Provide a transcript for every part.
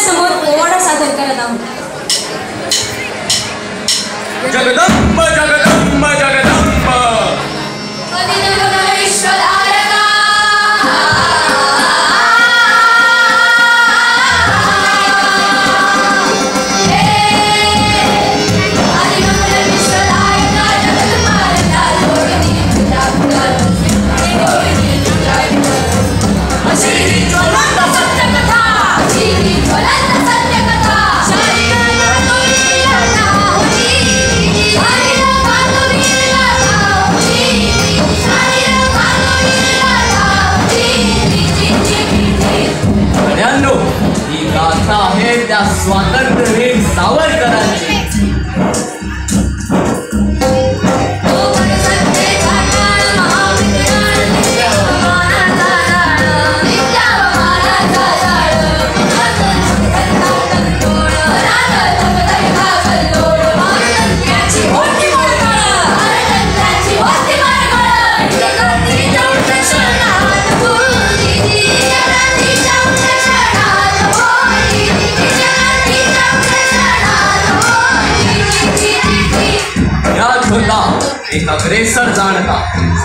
समोर पोवाडा सादर करत आहोत. जगदंब जगदंब जगदंब त्या स्वातंत्र्यवीर सावरकरांची. एक अग्रेसर जाणता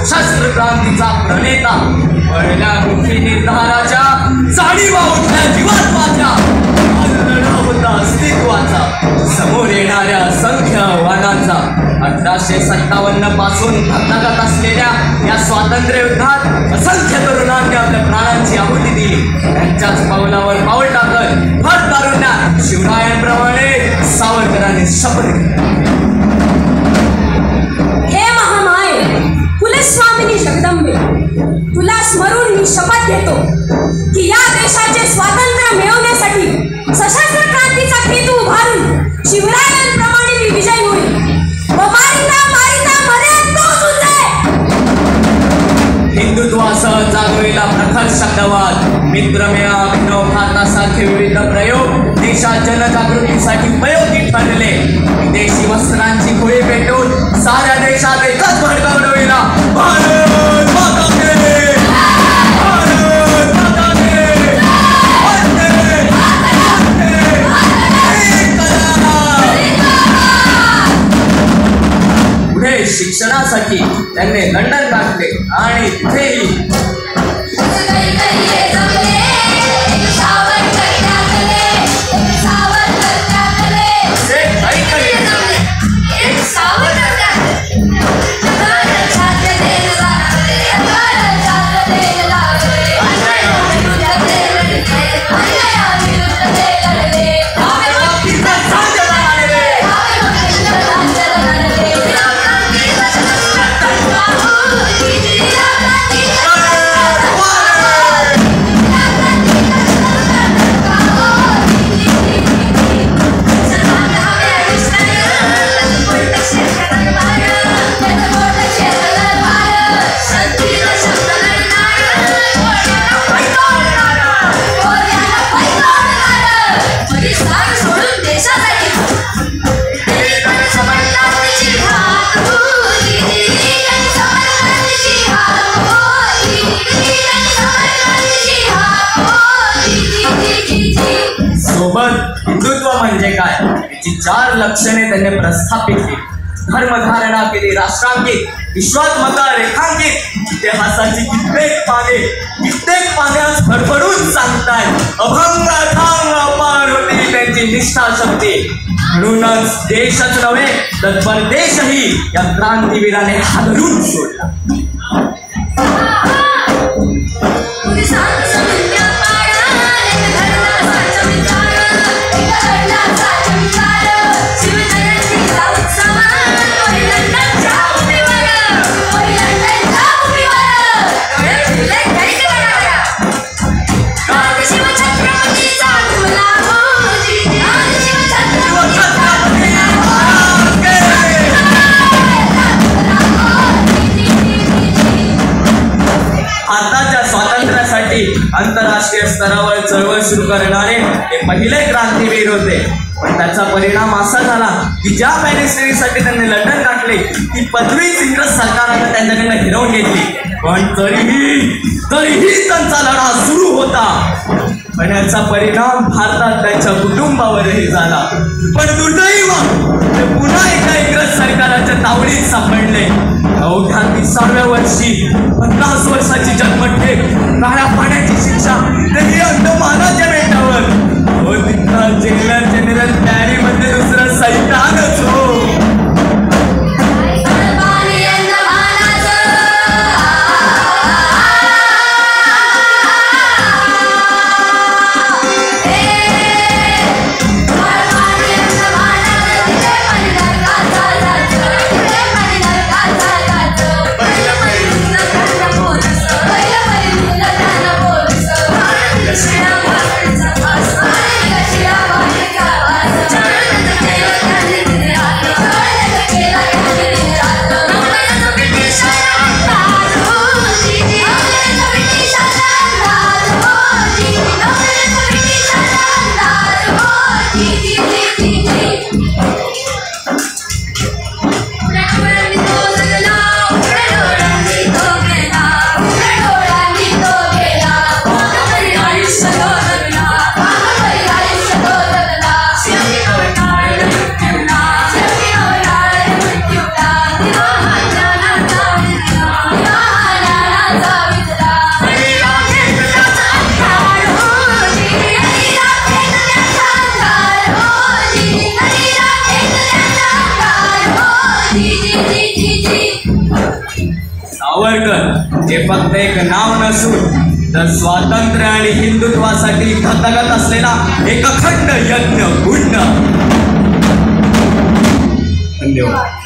सशस्त्र क्रांतीचा प्रणेता पहिल्या मुखी निर्धाराच्या जाणीवा उठल्या जीवात्माच्या लढा होता अस्तित्वाचा समोर येणाऱ्या असंख्य आव्हानांचा. 1857 पासून घातनाघात असलेल्या या स्वातंत्र्य युद्धात असंख्य तरुणांनी आपल्या प्राणांची आहुती दिली. त्यांच्याच पावलावर पाऊल टाकत भर तारुण्यात शिवरायांप्रमाणे सावरकरांनी शपथ घेतली. स्वामिनी जगदंबे, तुला स्मरून मी शपथ घेतो की या देशाचे स्वातंत्र्य मिळवण्यासाठी सशस्त्र क्रांतीचा केतू उभारून शिवरायांप्रमाणे मी विजयी होईल व मारिता मारिता मरेल तोच हिंदुत्वासह जागवेला प्रखर शब्दवाद, मित्रमेळा, अभिनव भारतासारखे विविध प्रयोग देशात जनजागृतीसाठी उपयोगी ठरले. विदेशी वस्त्रांची खोळी पेटून साऱ्या देशात एकच भडका उडविला. भारत माता की, भारत माता की, पुढे शिक्षणासाठी त्यांनी लंडन गाठले आणि तिथेही हिंदुत्व म्हणजे काय याची 4 लक्षणे त्यांनी प्रस्थापित केली. धर्मधारणा केली राष्ट्रांकित, विश्वात्मक रेखांकित, इतिहासाची कित्येक पाने आज भरभरून सांगतायत. अभंग अथांग अपार होती त्यांची निष्ठाशक्ती. म्हणूनच देशच नव्हे तर परदेशही या क्रांतीवीराने हादरून सोडला. आंतरराष्ट्रीय स्तरावर चळवळ सुरू करणारे हे पहिले क्रांतीवीर होते. पण त्याचा परिणाम असा झाला की ज्या बॅरिस्टरीसाठी त्यांनी लंडन गाठले ती पदवीच इंग्रज सरकारने त्यांच्याकडे हिरावून घेतली. पण तरीही त्यांचा लढा सुरू होता. पण याचा परिणाम भारतात त्यांच्या कुटुंबावरही झाला. पण दुर्दैव ते पुन्हा एका इंग्रज सरकाराच्या तावडीत सापडले. अवघ्या 30व्या वर्षी 50 वर्षाची जन्मठेप, काळ्या पाण्याची शिक्षा, तेही अंदमानाच्या बेटावर. हो तिथला जेलर जनरल पॅरीमध्ये दुसरं सैतानच हो. सावरकर हे फक्त एक नाव नसून तर स्वातंत्र्य आणि हिंदुत्वासाठी धगधगत असलेला एक अखंड यज्ञ कुंड. धन्यवाद.